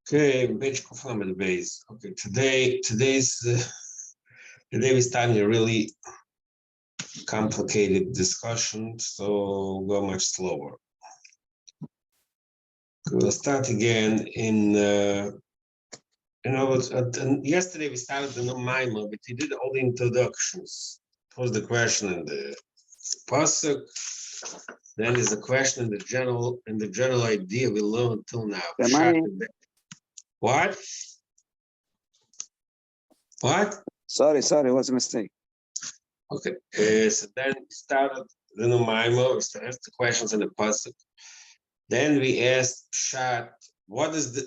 Okay, page confirm the base. Okay, today we're starting a really complicated discussion, so we'll go much slower. We'll start again in yesterday we started the no mimer, but we did all the introductions. It was the question in the pasuk. Then there's a question in the general idea we learned until now. What? What? Sorry, it was a mistake. Okay, so then we started the Numaimo, we started the questions in the pasuk. Then we asked Pshat, why does the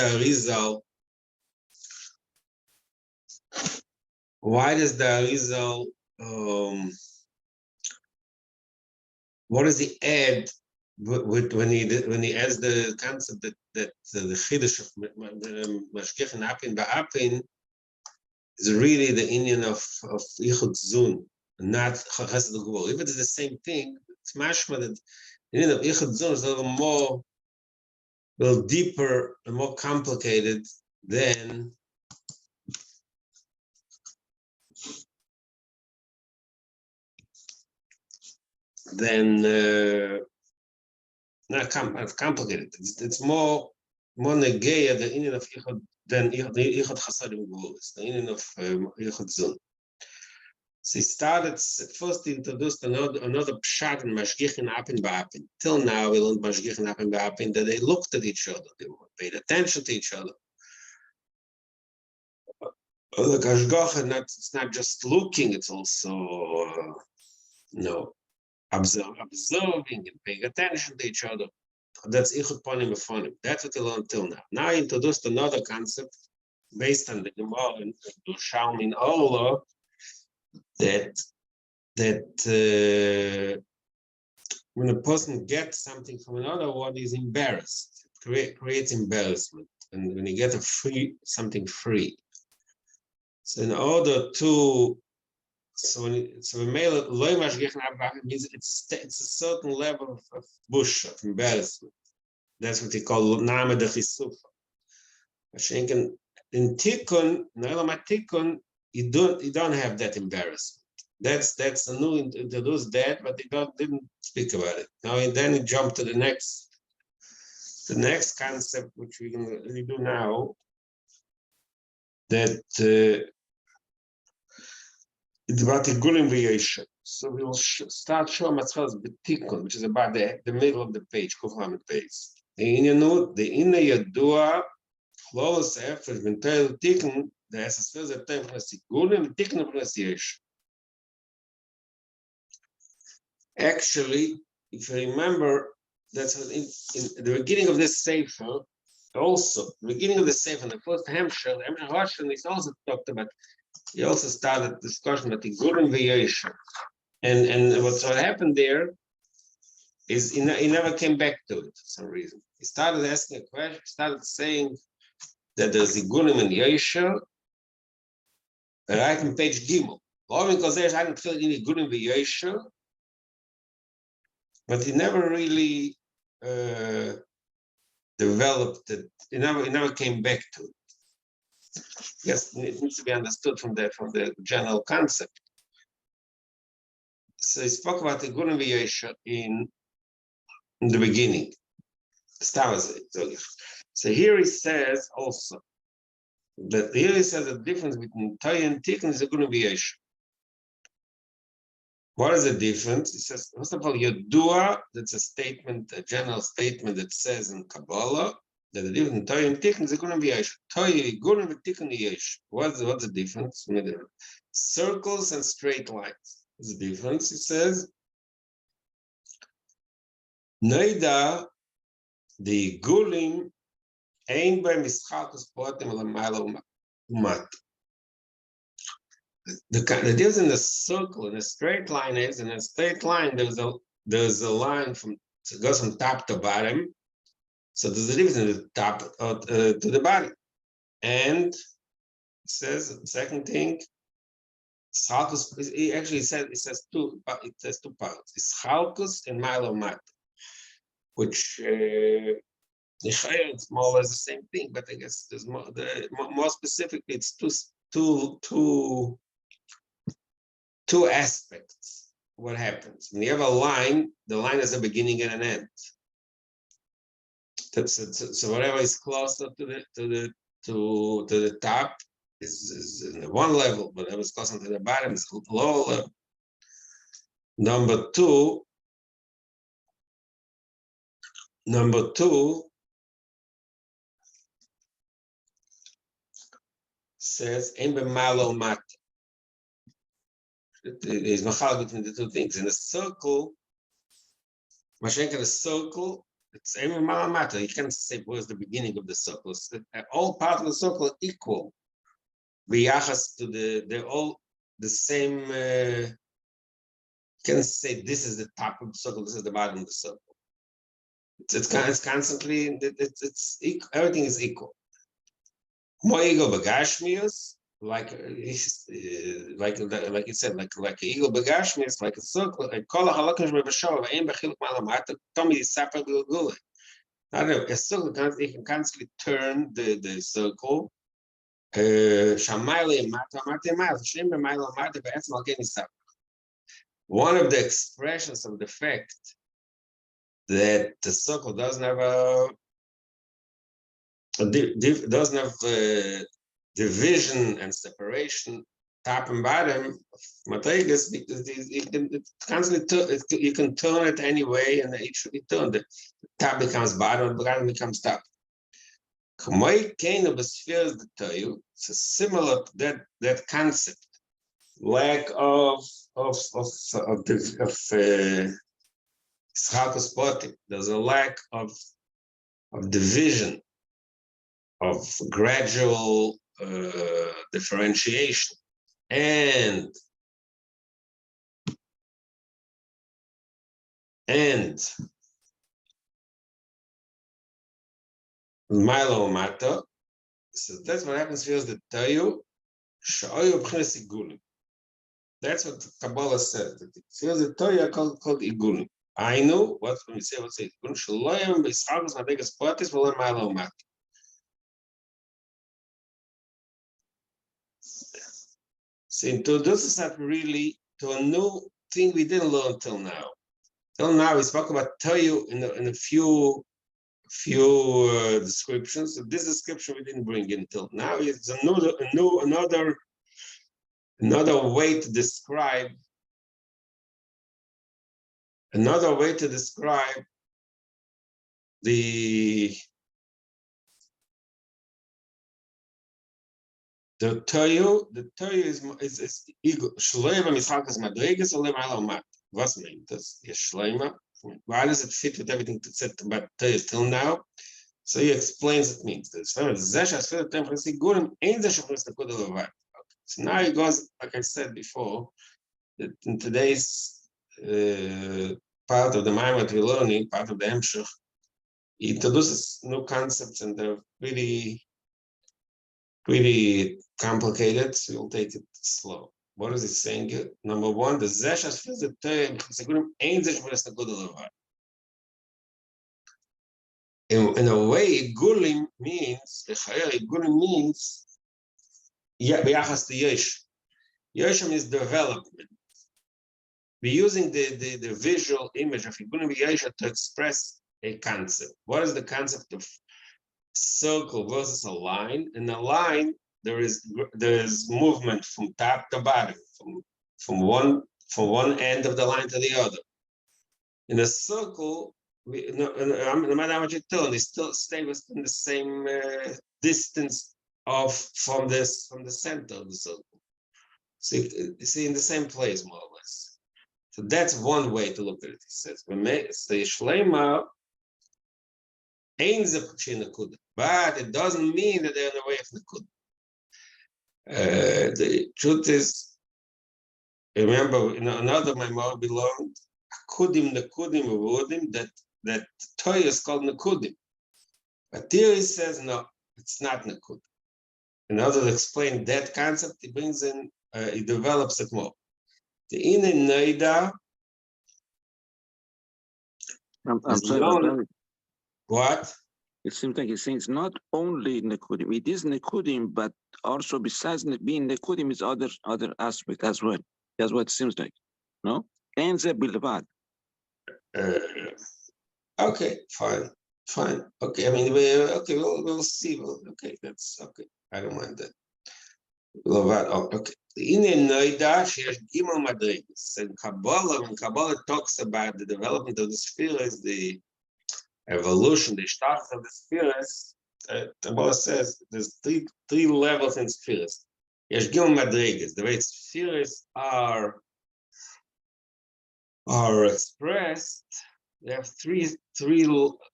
Arizal what does he add when he adds the concept that the chiddush of mashgiach apin ba'apin is really the Indian of Yichud Zun, not Chesed Gvul. If it is the same thing, it's mashma that the Indian of Yichud Zun is a little deeper and more complicated than not complicated. It's more negeya the Indian of Yichud than Yichud Chasadim Gvul. It's the Indian of Yichud Zun. So he started first he introduced another pshat in mashgichin apin ba'apin. Till now we learned mashgichin apin ba'apin that they looked at each other, they paid attention to each other. The kashgacha, it's not just looking; it's also observing and paying attention to each other. That's ichud panim b'fanim. That's what we learned till now. Now he introduced another concept based on the Gemara and the Shalom in Orla. That when a person gets something from another one, he's embarrassed. It creates embarrassment. And when you get something free. So in order to, means it's a certain level of bush, of embarrassment. That's what they call name de chisufa. In tikkun, you don't have that embarrassment. That's a new introduced that, but they didn't speak about it. Now and then it jumped to the next concept, which we can really do now. That it's about the gulim v'yesha. So we'll start showing matzvahs b'tikkun, which is about the middle of the page, kuflamet base. The inner yadua close after v'nteil tikkun. The SSV is a term for Sigulim, the Tikkun of Yesh. Actually, if you remember, that's in the beginning of this Sefer, also, the beginning of the Sefer, in the first Hemshel, Roshon is also talked about, he also started discussion about the Gulim V'Yesh. And what happened there is he never came back to it for some reason. He started asking a question, started saying that there's a Gulim and Yesha, right on page Gimel. Because there's I don't feel any good in the Yesha, but he never really developed it. He never came back to it. Yes, it needs to be understood from the general concept. So he spoke about the good in the Yesha in the beginning. So here he says also. But here he says the difference between Toy and Tikkun is a good Yesh. What is the difference? He says, first of all, Yodua, that's a statement, a general statement that says in Kabbalah that the difference between Toy and Tikkun is a good Yesh. Toy, good and Tikkun Yesh. What's the difference? Circles and straight lines. What's the difference? He says, Neida, the Gulim, Ein by mischakus potem l'mayla umat. The difference in the circle and a straight line is in a straight line there's a line it goes from top to bottom. So there's a difference in the top to the bottom. And it says the second thing, Schalkus. It says two parts. It's Schalkus and Milo Mat, which It's more or less the same thing, but I guess there's more specifically, it's two aspects. What happens when you have a line? The line has a beginning and an end. So whatever is closer to the top is in one level, whatever is closer to the bottom is lower level. Number two says in b'malo mat. It is machal between the two things. In a circle, Mashenka, the circle, it's in b'malo mat. You can't say where's the beginning of the circle. All parts of the circle are equal. B'yachas to they're all the same. You can't say this is the top of the circle, this is the bottom of the circle. It's constantly, everything is equal. More eagle begashmius, like you said, like eagle begashmius, like a circle. And kol halakim shebashov ein bechiluk malamata. Tomi yisaper gulgule. A circle you can constantly turn the circle. Shamayli mata mata mata. Shem b'mayla mata be'etzem al ken yisaper. One of the expressions of the fact that the circle doesn't have division and separation, top and bottom, because you can turn it any way, and it should be turned. The top becomes bottom, the bottom becomes top. So similar to that concept, lack of there's a lack of division, of gradual differentiation, and Milo Mato. So that's what happens here. The Tayu Shoyu B'chinas Igulim. That's what Kabbalah says. Here's the Tayu called Igulim. I know what when we say what's it. Shaloyim B'Yitzchakos Madegas Potis V'Lo Milo Mato. So introduce us not really to a new thing we didn't learn till now. Till now we spoke about Tayu in a few descriptions. So this description we didn't bring in till now. It's another way to describe. Another way to describe the Tayu is ego. Shloima mischakas madrigas or lemaalomat. What's mean? That's Shloima. Why does it fit with everything that said about Tayu till now? So he explains it means this. So now he goes, like I said before, that in today's part of the Maimat we're learning, part of the Hemshech, he introduces new concepts and they're really complicated, so you'll take it slow. What is he saying here? Number one, the Zeshas feels the term ain't in a way, Gulim means b'yachas to Yesh. Yesh means development. We're using the visual image of Igulim Yesh to express a concept. What is the concept of circle versus a line? In a line, there is movement from top to bottom, from one end of the line to the other. In a circle, no matter how much you turn, they still stay within the same distance from the center of the circle. So you see, in the same place, more or less. So that's one way to look at it. He says, Shleima ain't the but it doesn't mean that they're in the way of the The truth is, remember, another Maimor belonged, Akudim, Nekudim, Uvodim, that Toy is called Nekudim. But here he says, no, it's not Nekudim. In order to explain that concept, he brings in, he develops it more. The Ine Neida. I'm sorry. What? It seems like he's saying it's not only Nekudim. It is Nekudim, but also besides being Nekudim is other aspect as well. That's what it seems like. No? And the bilvad. Okay, fine. Okay, I mean, we'll see. Okay, that's okay. I don't mind that. Okay. In Noida, there's Gimel Madrigas. And Kabbalah, when Kabbalah talks about the development of the sphere, is the evolution, the start of the spheres. Kabbalah says there's three levels in spheres. There's Gimel Madrigas. The way spheres are expressed, they have three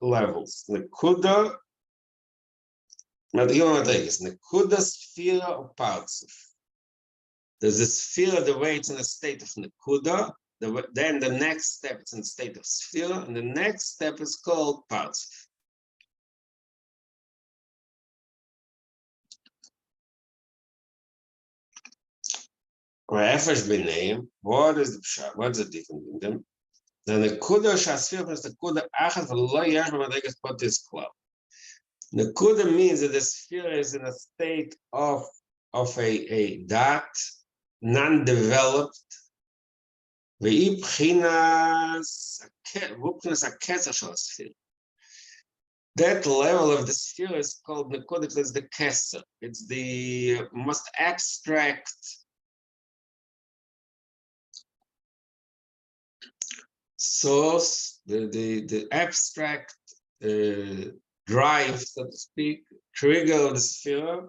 levels. Nekuda, Nekuda, sphere, or parts. There's a sphere, the way it's in a state of Nekuda, then the next step is in the state of sphere, and the next step is called parts. What's the difference in them? The Nekuda Shasfir is Nekuda Achas V'lo Yesh B'Madrigas Potis Klal. Nekuda means that the sphere is in a state of a dot, non-developed. That level of the sphere is called Nekuda. It's the Kesser. It's the most abstract source, the abstract drive, so to speak, trigger of the sphere.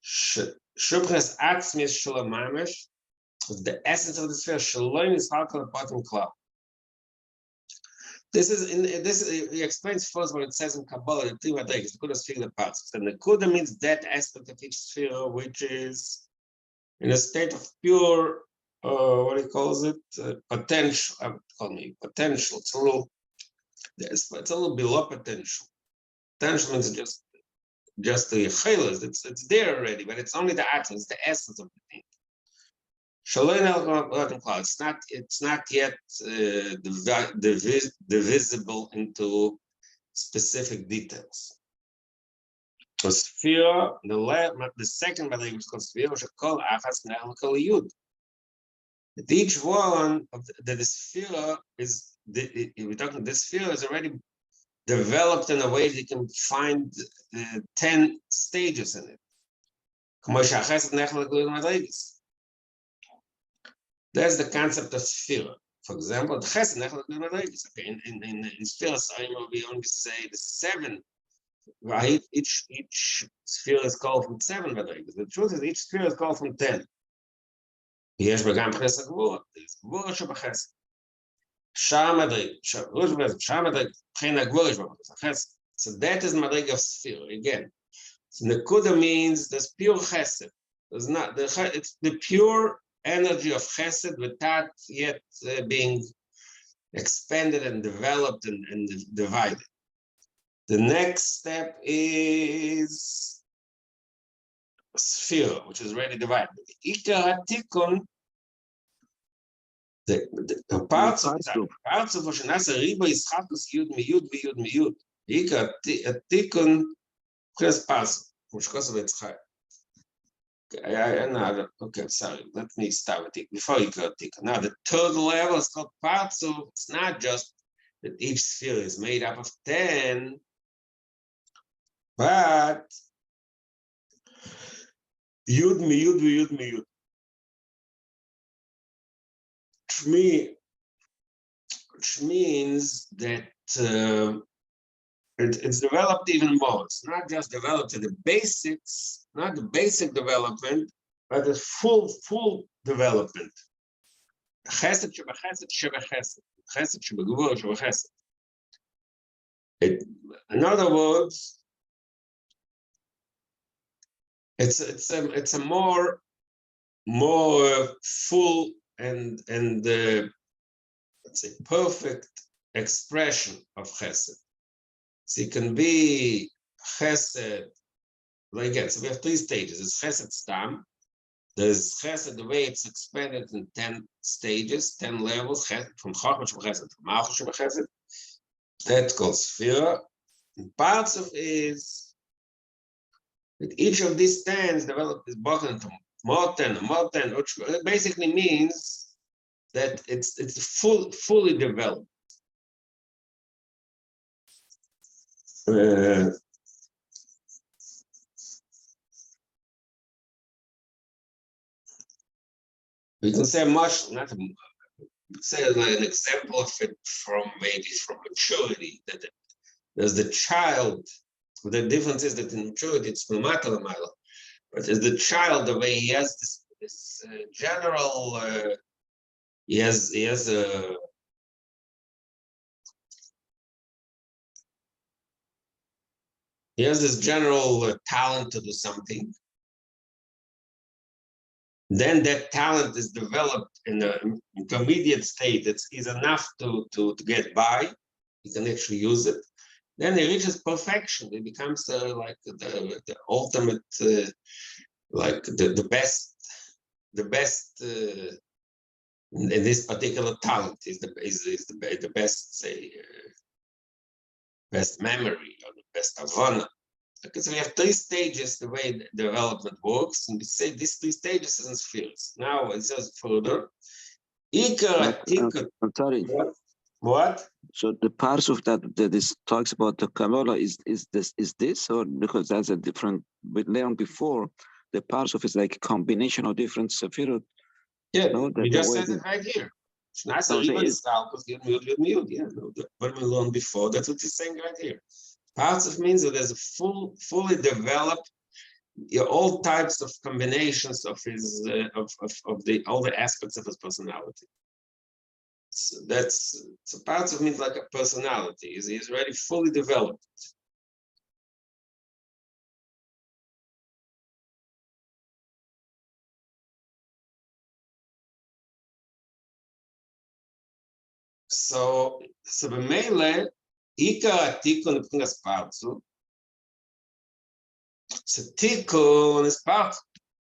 Shubchas Atzmis Shalamamesh, the essence of the sphere. Shalom is Hakal Patim Klal. This is he explains first what it says in Kabbalah, the three madrigas, the Nekuda sphere, the parts. And the Nekuda means that aspect of each sphere which is in a state of pure, what he calls it, potential. Potential. It's a little below potential. Potential means just the chelas. It's there already, but it's only the atom. It's the essence of the thing. It's not yet divisible into specific details. The sphere, the second madriga is called sphere, which is called achas nechal yud. Each one of the sphere is we're talking. The sphere is already developed in a way that you can find 10 stages in it. That's the concept of sphere. For example, in sphere we only say the 7. Right? Each sphere is called from 7 madrigas. The truth is, each sphere is called from 10. Yes, we can press a word. There's word shebachas. So that is madriga of sphere again. So Nekuda means there's pure chesed. There's not it's the pure energy of chesed without yet being expanded and developed and divided. The next step is sphere, which is already divided. The parts of Voshanasa Riba is Chatus Yud Miyud V'Yud Miyud. Ikar Tikun Kres Pas, which goes with Chai. Okay, sorry. Let me start with it before Ikar Tikun. Now, the third level is called parts of. It's not just that each sphere is made up of 10. But Yud Miyud V'Yud Miyud. Which means that it's developed even more. It's not just developed to the basics, not the basic development, but the full development. Chesed shebachesed shebachesed. Chesed shebegvur shebachesed. In other words, it's a more full and let's say perfect expression of chesed. So it can be chesed. Again, so we have 3 stages. There's chesed stam. There's chesed the way it's expanded in 10 stages, 10 levels. From chachma shebachesed to malchus shebachesed. That's called sphere. And parts of is that each of these stands develop is broken into moten, which basically means that it's fully developed. We can say much, not say like an example of it from maturity, that there's the child. The difference is that in maturity it's matter, but as the child, the way he has this general, he has this general talent to do something. Then that talent is developed in an intermediate state that is enough to get by. You can actually use it. Then it reaches perfection. It becomes like the ultimate, like the best. In this particular talent is the best, say, best memory or the best avana. Because we have 3 stages the way the development works, and we say these 3 stages is in spheres. Now it says further. I'm sorry. What? So the parts of that this talks about the Kabbalah is this, or because that's a different, we learned before, the parts of it's like a combination of different sephirot. Yeah, No, we just said it right here. Yeah, what we learned before, that's what he's saying right here. Parts of means that there's a fully developed, all types of combinations of his all the aspects of his personality. So parts of means like a personality. He's already fully developed. So b'meile ikar tikun is parzu. So tikun is part,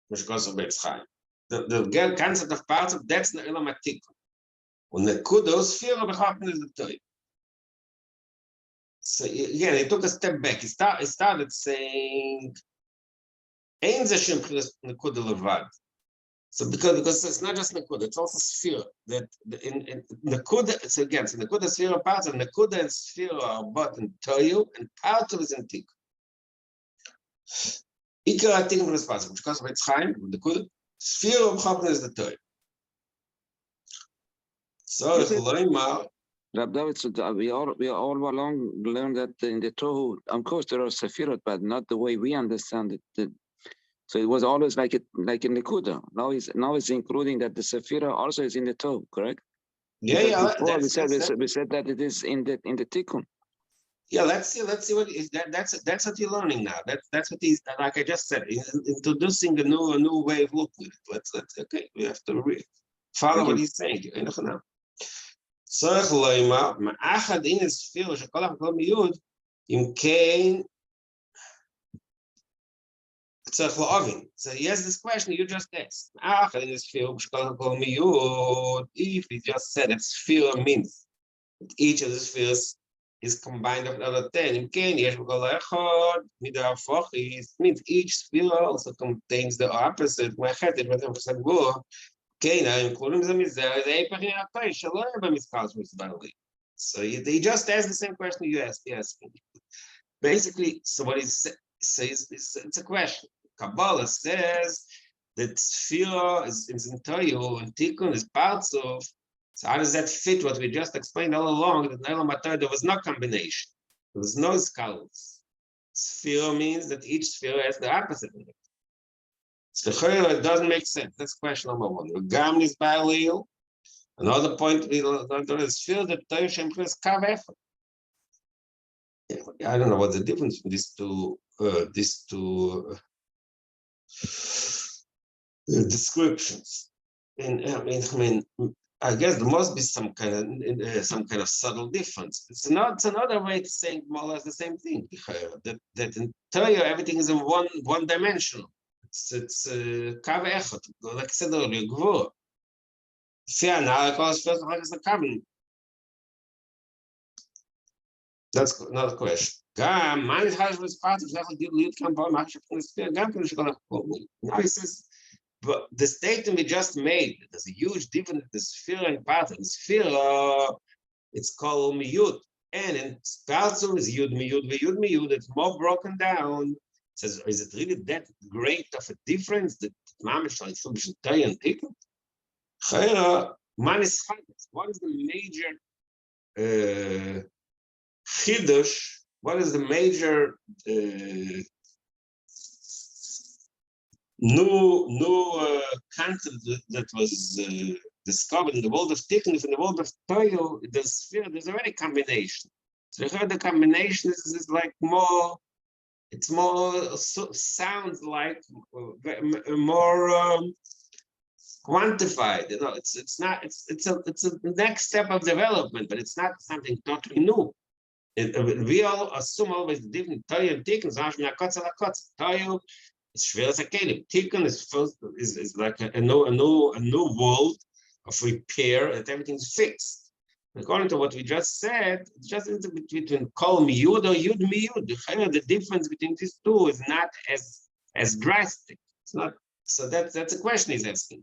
which goes to Beitz Chaim. The concept of parts, that's the elam tikun. And the kudos fear of the is the toy. So again, he took a step back. He started saying, "Ein ze shem nekuda levad." So because it's not just nekuda, it's also sphere. That in nekuda, so again, so nekuda sphere are parts, and nekuda and sphere are both in toyu, and part of is in tik. Ikar tik is part, which goes with Chaim, the nekuda sphere of Chopin is the toyu. So R'Dovid, so we all along learned that in the Tohu, of course there are sephirot, but not the way we understand it. So it was always like in Nikuda. Now it's including that the sephira also is in the Tohu, correct? Yeah. Before we said that it is in the Tikkun. Yeah, let's see what is that. That's what you're learning now. That's what he's, like I just said, introducing a new way of looking at it. Let's okay. We have to follow what he's saying. So he has this question you just asked. If he just said that sphere means that each of the spheres is combined of another 10. It means each sphere also contains the opposite. So he just asked the same question you asked. Yes. Basically, so what he says it's a question. Kabbalah says that sphere is in Toyu and Tikkun is parts of. So how does that fit what we just explained all along? That in Elam HaTorah there was no combination. There was no scholars. Sphere means that each sphere has the opposite in it. So it doesn't make sense. That's question number 1. Gam is Baalil. Another point we learned is sphere that Toyu Shem is Kav Echad. I don't know what the difference between these two descriptions. And I guess there must be some kind of subtle difference. It's another way to say more or less the same thing. That in Torah everything is in one dimensional. It's kav echad, like I said earlier, gvur. That's another question. גם, מה נשחק של ספרט, אפשר להיות כאן פה, מה שפכים לספיר, גם כן שכל החולים. Now he says, but the statement we just made, there's a huge difference in the sphere and part. The sphere, it's called miyud. And in Spalzum is yud miyud, it's more broken down. It says, is it really that great of a difference that mamish like so and people? What is the major chidush? What is the major new concept that was discovered in the world of Tikkun? In the world of Toyo, the sphere, there's already combination. So the combination is like more. It's more sounds like more quantified. You know, it's not. It's a next step of development, but it's not something totally new. We all assume always the different Toyo and Tikkun. Toyo is schwer as a kelim. Tikkun is like a new world of repair, and everything's fixed. According to what we just said, it's just between kol miyud or yud miyud. The difference between these two is not as drastic. It's not. So that's a question he's asking.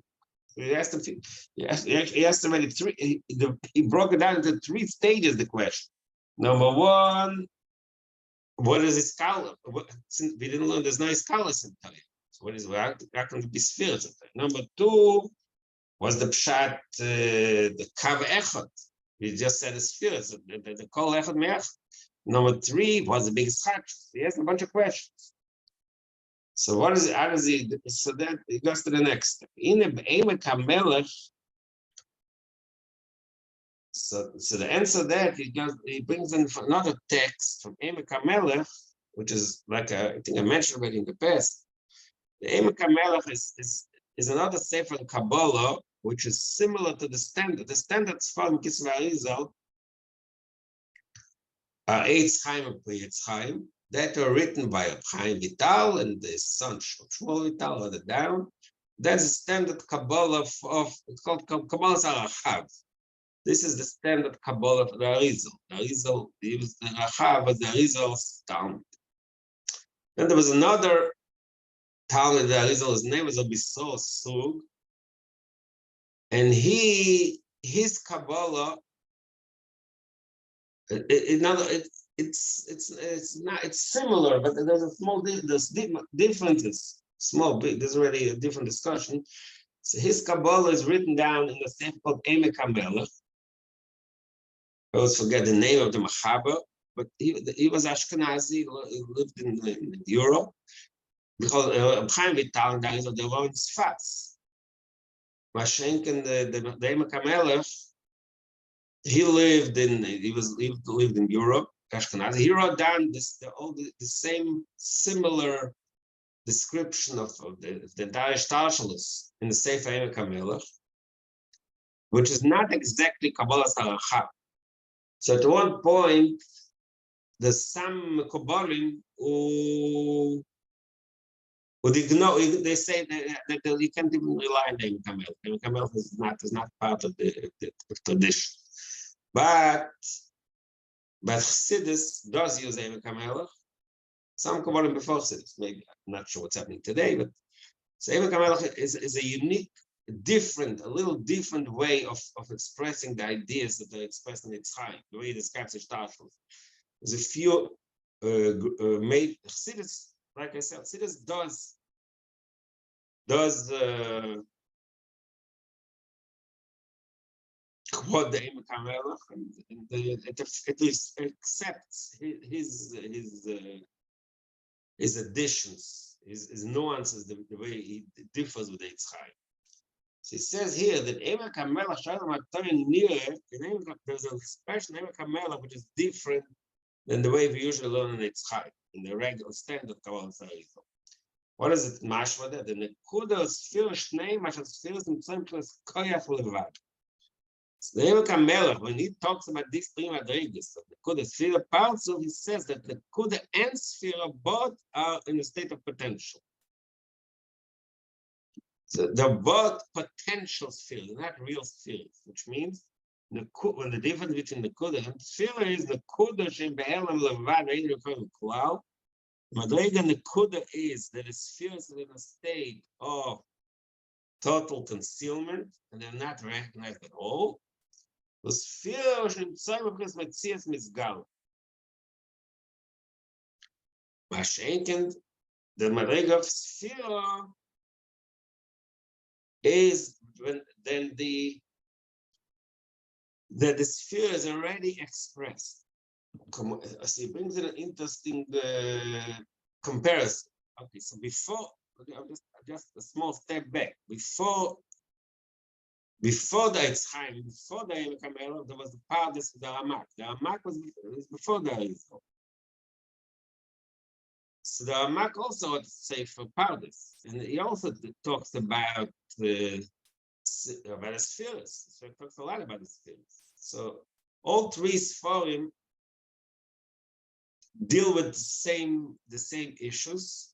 He asked him. He asked already three. He broke it down into 3 stages. The question. Number 1, what is his scholar? We didn't learn. There's no scholars in Torah. So what is how can it be spheres? Number 2 was the pshat, the kav echad. We just said the spheres, the kol echad me'echad. Number 3 was the biggest chach. He asked a bunch of questions. So what is it? How does he? So that he goes to the next step. In the Emek HaMelech. So the answer that he brings in another text from Emek HaMelech, which is like I think I mentioned already in the past. The Emek HaMelech is another sefer in Kabbalah, which is similar to the standard. The standards from Kisva Arizal are Eitz Chaim and Eitz Chaim that were written by Chaim Vital and the son Shmuel Vital, the down. That's the standard Kabbalah of it's called Kabbalah Zarachav. This is the standard Kabbalah of the Arizal. The Arizal, he was the Rachav, but the Arizal's Talmud. Then there was another Talmud, the Arizal, his name was Abisor Sug, and his Kabbalah, it's similar, but there's a small differences. Small, big. There's already a different discussion. So his Kabbalah is written down in a sefer called Emek HaMelech. I always forget the name of the Machaber, but he was Ashkenazi. He lived in Europe. Because Chaim Vital and Arizal, they were in Sfas. Mashenk and the Emek HaMelech, he lived in Europe, Ashkenazi. He wrote down the same similar description of the entire Shtalshalus in the Sefer Emek HaMelech, which is not exactly Kabbalah Zarachav. So at one point, there's some Kabbalim who ignore. They say that you can't even rely on the Emek HaMelech. Emek HaMelech is not part of the tradition. But Chassidus does use Emek HaMelech. Some Kabbalim before Chassidus, maybe. I'm not sure what's happening today, but so Emek HaMelech is a unique, a little different way of expressing the ideas that are expressed in its Chaim, the way it describes Shtalshalus. There's a few made Chassidus, like I said, Chassidus does quote the Emek HaMelech, and it accepts his additions, his nuances, the way he differs with Eitz Chaim. So he says here that Emek HaMelech Shalom HaTorah Nireh, there's a special Emek HaMelech which is different than the way we usually learn in Eitz Chaim, in the regular standard Kabbalah Arizal. What is it? Mashma that the Nekuda Sfir Shnei Mashal Sfirs in Tzemchus Koyach Levad. So the Emek HaMelech, when he talks about these 3 madrigas, the Nekuda Sfira Parzu, he says that the Nekuda and Sfira both are in a state of potential. So they're both potential spheres, not real spheres, which means when the difference between the kuda and tefillah is the kuda shem be'elam levad ein referring klal. Madrega nekuda is that the sphere is in a state of total concealment and they're not recognized at all. The sphere shem tzayv b'chas metzias misgal. Mashenken, the madrega of sphere is when then the sphere is already expressed. So he brings in an interesting comparison. Okay, so before, just a small step back. Before the Eitz Chaim, before the Emek HaMelech, there was the Pardes of the Ramak. The Ramak was before the Arizal. So the Ramak also had to say for Pardes, and he also talks about the spheres. So he talks a lot about the spheres. So all three Sforim deal with the same issues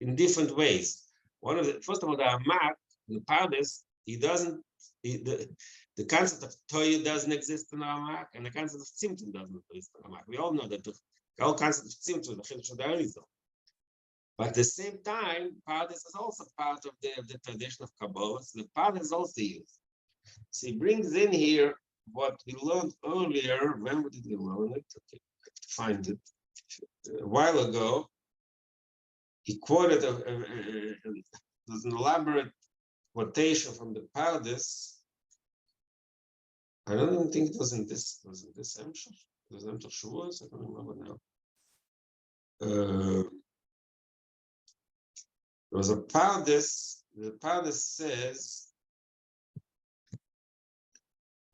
in different ways. First of all, the Ramak, the Pardes, the concept of Toya doesn't exist in the Ramak, and the concept of Tzimtzum doesn't exist in the Ramak. We all know that the whole concept of Tzimtzum is the Chiddush of the Arizal. But at the same time, Pardes is also part of the tradition of Kabbalah, so the Pardes is also used. So he brings in here what we learned earlier. When did we learn it? Okay, I have to find it. A while ago, he quoted there's an elaborate quotation from the Pardes. I don't even think it was in this. Was in this Emshach? It was Emshach Shavuos. I don't remember now. There was a Pardes. The Pardes says,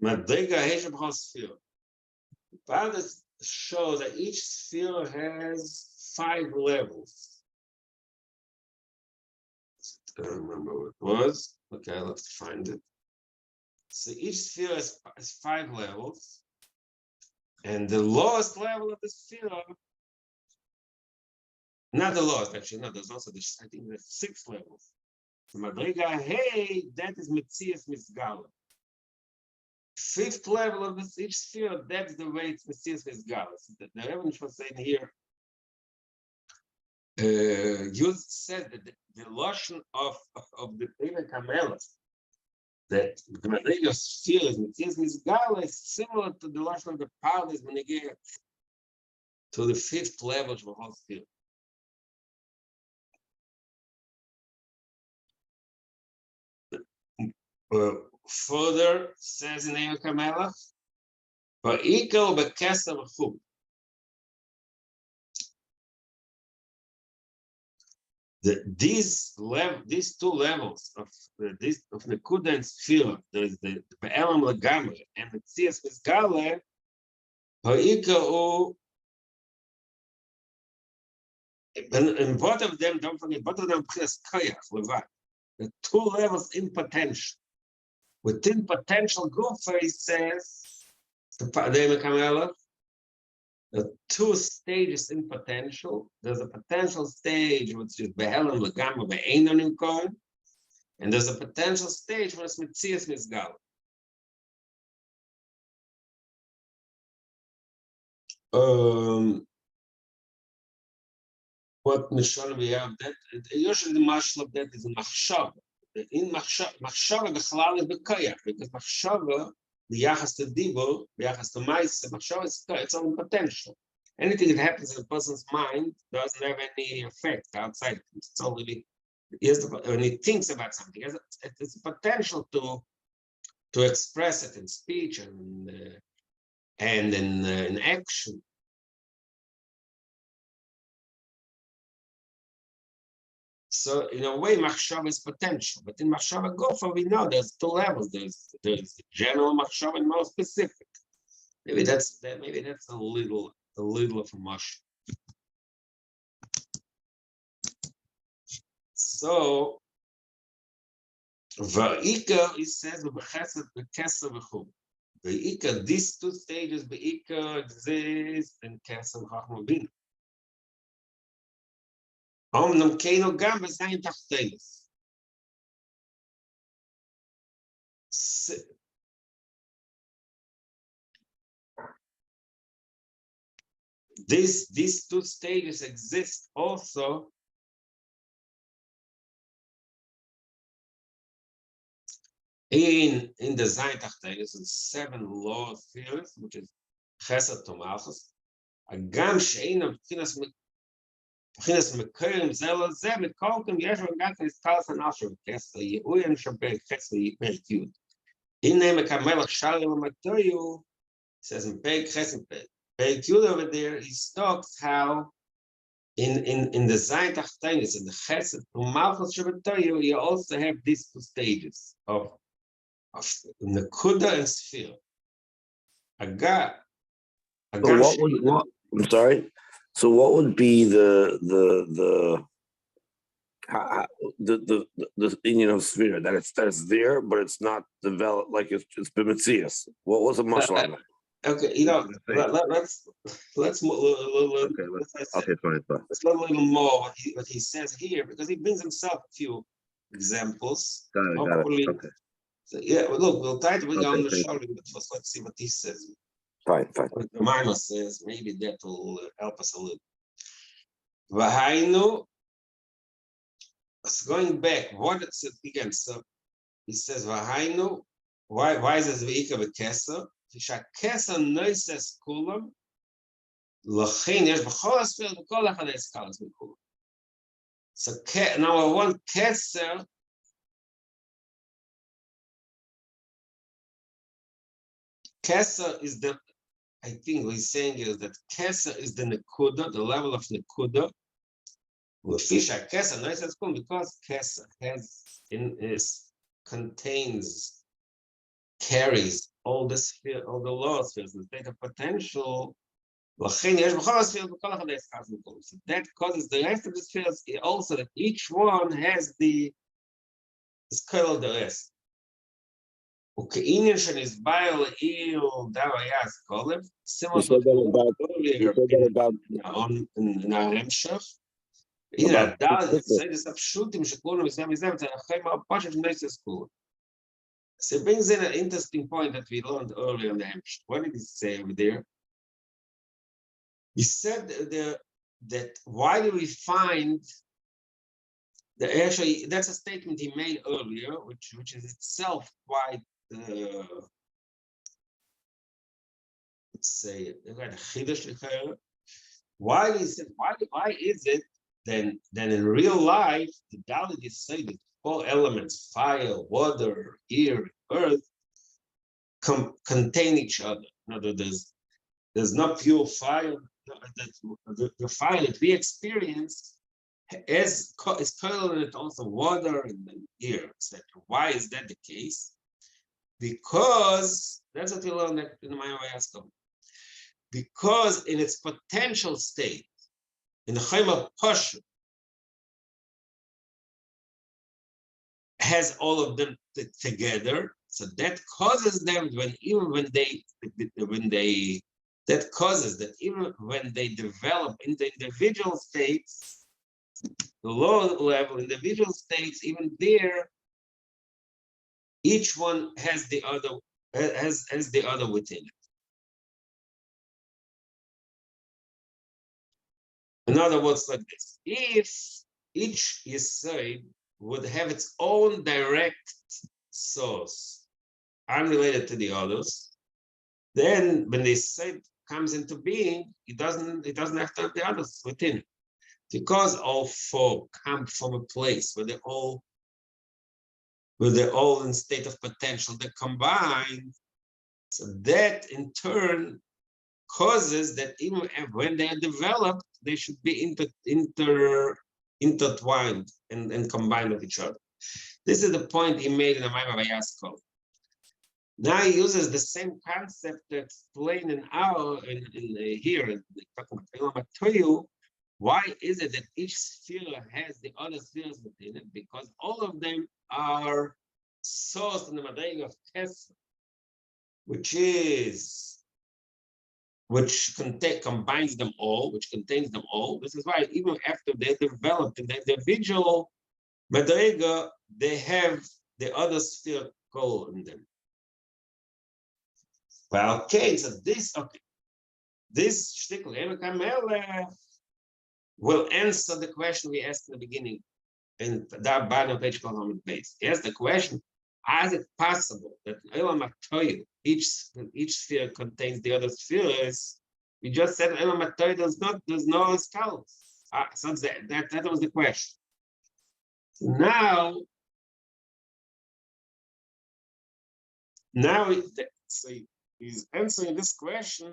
"Madrega heshem b'chol sphere." The Pardes shows that each sphere has 5 levels. I don't remember what it was. Okay, I'll have to find it. So each sphere has 5 levels, and the lowest level of the sphere, not the lowest actually, no, there's also I think there's 6 levels. So Madrega, hey, that is Metzias Misgala. 5th level of each sphere, that's the way it's Metzias Misgala. So the Rebbe was saying here, you said that the lotion of the Emek HaMelech, that the Madrega sphere is Metzias Misgala, is similar to the lotion of the Pardes when they get to the 5th level of the whole sphere. Further says in Emek HaMelech, "Va'ikal b'keser v'chub." These 2 levels of Nekuda and Sfira, there's the Be'elam Lagamre and the Tzias Misgale, Va'ikal, and both of them, don't forget, both of them P'chinas Koyach, Levad. The 2 levels in potential. Within potential Gufa, he says, the Emek HaMelech, there are 2 stages in potential. There's a potential stage which is Be'elam L'Gamra Be'ein Nimkor, and there's a potential stage where it's Metzias Misgal. What Mishon we have that usually the marshal of that is in Machshava. In Machshava the Chalal is Bekoyach, because Machshava, the Yachas to Dibur, the Yachas to Maise, Machshava is its own potential. Anything that happens in a person's mind doesn't have any effect outside. It's already when he thinks about something, it's a potential to express it in speech and in action. So in a way, machshava is potential, but in machshava gofa we know there's 2 levels. There's general machshava and more specific. Maybe that's a little of a mush. So va'ika, he says v'chesed v'keser v'chum. Va'ika, these 2 stages va'ika exist in keser v'chachma bina. Omnam keino gam v'zayin tachtelis. these two stages exist also in the Zayin Tachtenis, in 7 law theories, which is Chesed to Malchus. Agam she'einam b'chinas mekayim ze leze mikolkim yesh v'gam k'niskalas anasher v'kesel ye'uyen shabek chesel yi'perek yud. Hinei mekamelach shari l'matoyu, says in Perek Chesed, Perek Yud over there, he talks how in the Zayin Tachtenis, in the Chesed to Malchus Shabatoyu, you also have these two stages of Nekuda and Sphere. So what I'm sorry. So what would be the union of sphere that it's there, but it's not developed like it's been Metzias? What was the muscle on that? Okay, let's let's look a little more what he says here, because he brings himself a few examples. Got it. Okay. So, yeah, well, look, we'll try to bring on the show, but first let's see what he says. Fine. What the Mima says, maybe that will help us a little. Vahainu, going back, what it says again? So he says, Vahainu, why is this Veika V'Keser? V'Shakesa noises kulam, L'chein yesh b'chol asfir b'kol echad eskalas b'kulam. So number one, Keser, Keser is the, I think what he's saying is that Keser is the Nekuda, the level of Nekuda. Fisha Keser, no, it's cool because Keser carries all the sphere, all the law spheres, the state of potential. So that causes the rest of the spheres also that each one has is called the rest. Similar in our Hemshech. So it brings in an interesting point that we learned earlier in the Hemshech. What did he say over there? He said that why do we find actually that's a statement he made earlier, which is itself quite let's say why is it then in real life the Dalit is saying that 4 elements, fire, water, air, earth, contain each other. In other words, there's not pure fire. The fire that we experience is colored also water and air, etc. Why is that the case? Because that's what we learned in the Mayavayaskom. Because in its potential state, in the Chayma Pasha, has all of them together, so that causes them that causes that even when they develop into individual states, the lower level individual states, even there, each one has the other within it. In other words, like this: if each Yesod would have its own direct source, unrelated to the others, then when the Yesod comes into being, it doesn't have to have the others within it. Because all 4 come from a place where they're all in state of potential, they're combined. So that in turn causes that even when they are developed, they should be intertwined and combined with each other. This is the point he made in the Maimar Vayaskol. Now he uses the same concept to explain here. Why is it that each sphere has the other spheres within it? Because all of them are sourced in the Madrega of Kesser, which combines them all, which contains them all. This is why even after they're developed in the individual Madrega, they have the other sphere goal in them. Well, okay, so this shtickle will answer the question we asked in the beginning in that bottom of page called base. Yes, the question: is it possible that Elam HaToil, each sphere contains the other spheres? We just said Elam HaToil there's no scales. So that was the question. Now so he's answering this question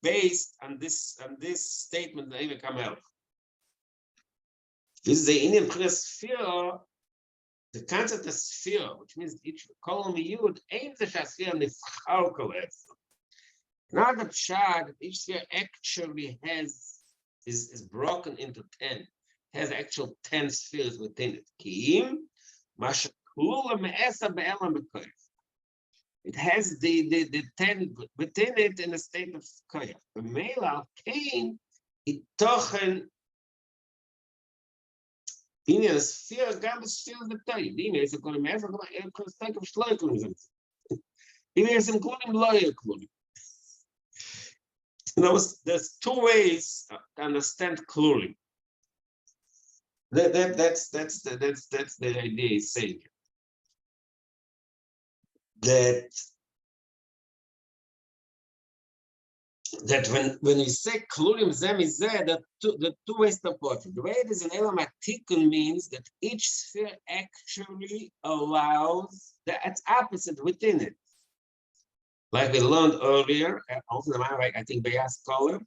based on this statement that even come out. This is the Indian sphere. The concept of sphere, which means each column yud aims the sphere and the chalkoles. Not the pshad, each sphere actually is broken into 10, has actual 10 spheres within it. It has the 10 within it in a state of koyach. The male came, it tochen in a sphere, gam sphere the toy. Dime is a kolim ever take of shloikulim. Is including lawyer klulim. There's two ways to understand klulim. That's the idea he's saying. That when you say klulim zem is there, the two ways to approach it. The way it is in Elam HaTikun means that each sphere actually allows its opposite within it. Like we learned earlier, also I think Beyas Koler,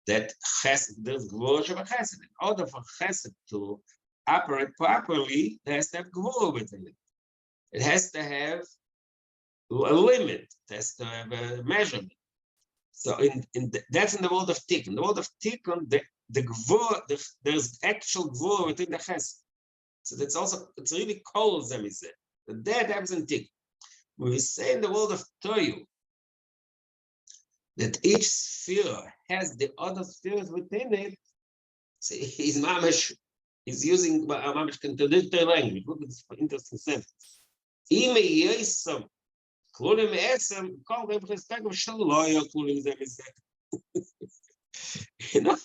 that chesed, there's gvur of a chesed. In order for chesed to operate properly, there has to have gvur within it. It has to have a limit, it has to have a measurement. So that's in the world of Tikkun. In the world of Tikkun, the gvur, there's actual gvur within the chesed. So that's also, it's really cold, as we said. That happens in Tikkun. When we say in the world of Toyu, that each sphere has the other spheres within it, so he's using mamish contradictory language. Look at this interesting sentence. You know,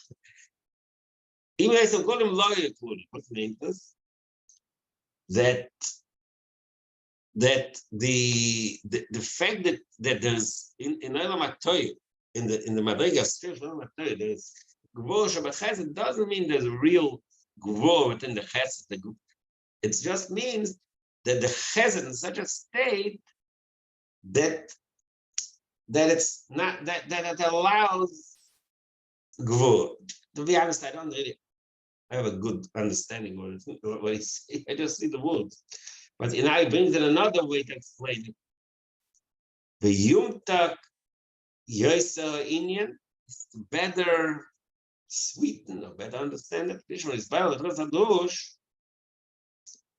what means this? That the fact that there's in Elam HaToil, in the Madriga sphere of Elam HaToil, there's Gvor Shabachesed, doesn't mean there's real Gvor within the Chesed. It just means that the Chesed in such a state that it's not that it allows Gvor. To be honest, I don't really have a good understanding of what he's saying. I just see the words. But it brings in another way to explain it. The Yumtak Yoiser Inyan is to better sweeten or better understand it. This one is better.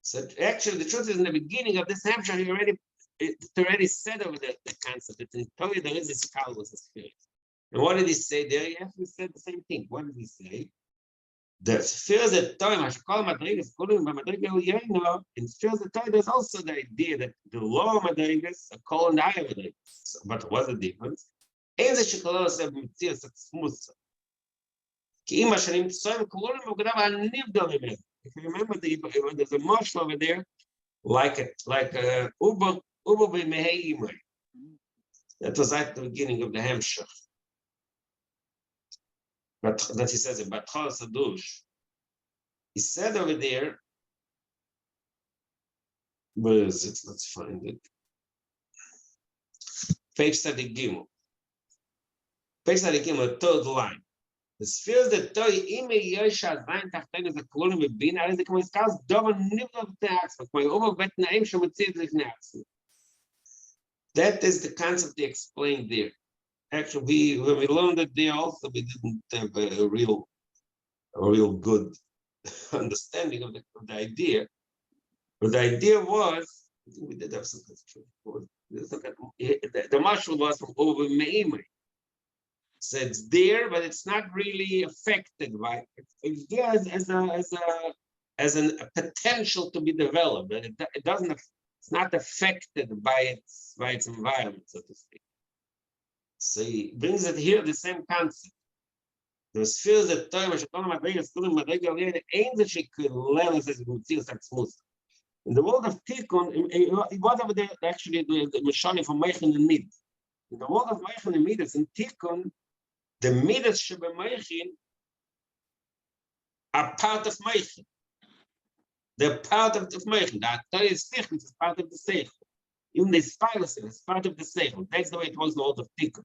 So actually, the truth is in the beginning of this Hampshire, he already said over the concept that in Torah there is a skull with a spirit. And what did he say there? He actually said the same thing. What did he say? The spheres of time, I should call Madrigas, in spheres of time, there's also the idea that the lower Madrigas are called the higher Madrigas. But what's the difference? If you remember, there's a marshal over there, like a Uber B'Mehei. That was at the beginning of the Hampshire. But that he says in Batchal Sadush, he said over there, where is it? Let's find it. Page study Gimel. Page study Gimel, third line. The spheres that toy ime yosha zayin tachten is a kolum with bin, as the comes cause double nibble of the axis. My overbet naim shumutzit lichnaxis. That is the concept they explained there. Actually, when we learned it there also, we didn't have a real good understanding of the idea. But the idea was, I think we did have some the marshal was from over Meimri. So it's there, but it's not really affected by it. It's there as a potential to be developed, but it doesn't. It's not affected by its environment, so to speak. So he brings it here, the same concept. The sphere that Torah Shetona Madrega Studim Madrega Aliyah ain't that she could learn as Mutzius Atzmus. In the world of Tikkun, whatever they actually the Mishani for Meichin and Mid. In the world of Meichin and Midas in Tikkun, the Midas Shebe Meichin are part of Meichin. They're part of Meichin. The Torah is Tikkun, is part of the Seichel. Even the Spirus is part of the Seichel. That's the way it was in the world of Tikkun.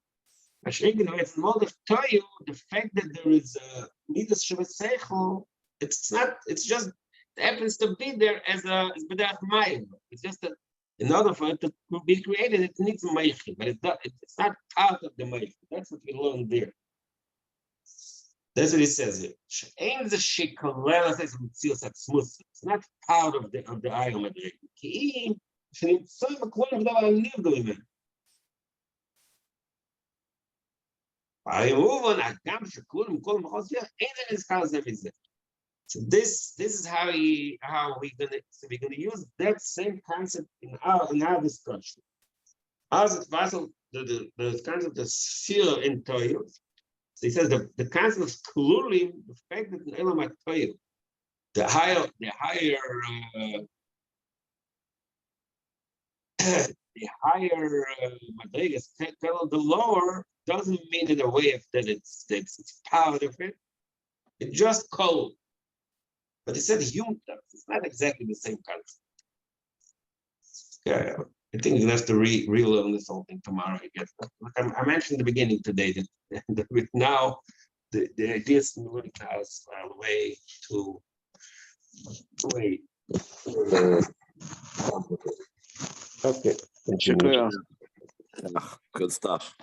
It's in the world of Torah, the fact that there is a Midas Shebe Seichel, it's not, it's just, it happens to be there as a B'derech Mayim. It's just that in order for it to be created, it needs Meichin, but it's not part of the Meichin. That's what we learned there. That's what he says here. It's not part of the Ayom Adrega. So this is how we're gonna use that same concept in our discussion. As it was the concept of sphere in Torah. So he says the concept of klulim, the fact that in Elam HaTorah, the higher madrigas tell the lower doesn't mean in a way that it's part of it. It's just cold. But he said human terms. It's not exactly the same concept. Yeah, I think you'll have to relearn this whole thing tomorrow, I guess. But I mentioned in the beginning today that with now the ideas in the house are way too okay. Good stuff.